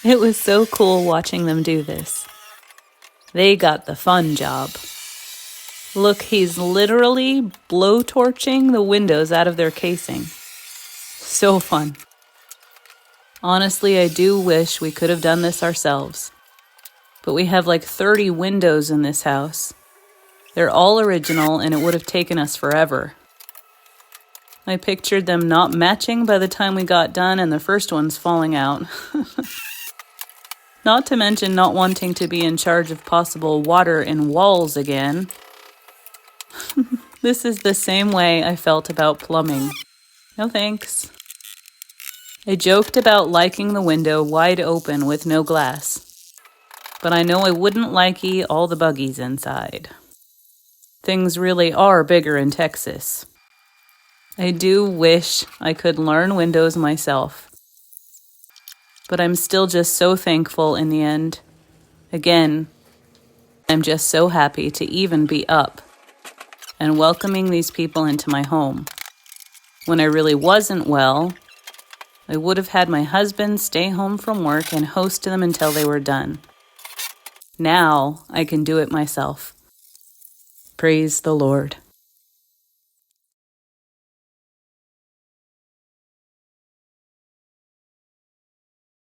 It was so cool watching them do this. They got the fun job. Look, he's literally blowtorching the windows out of their casing. So fun. Honestly, I do wish we could have done this ourselves. But we have like 30 windows in this house. They're all original and it would have taken us forever. I pictured them not matching by the time we got done and the first one's falling out. Not to mention not wanting to be in charge of possible water in walls again. This is the same way I felt about plumbing. No thanks. I joked about liking the window wide open with no glass. But I know I wouldn't like all the buggies inside. Things really are bigger in Texas. I do wish I could learn windows myself. But I'm still just so thankful in the end. Again, I'm just so happy to even be up and welcoming these people into my home. When I really wasn't well, I would have had my husband stay home from work and host them until they were done. Now I can do it myself. Praise the Lord.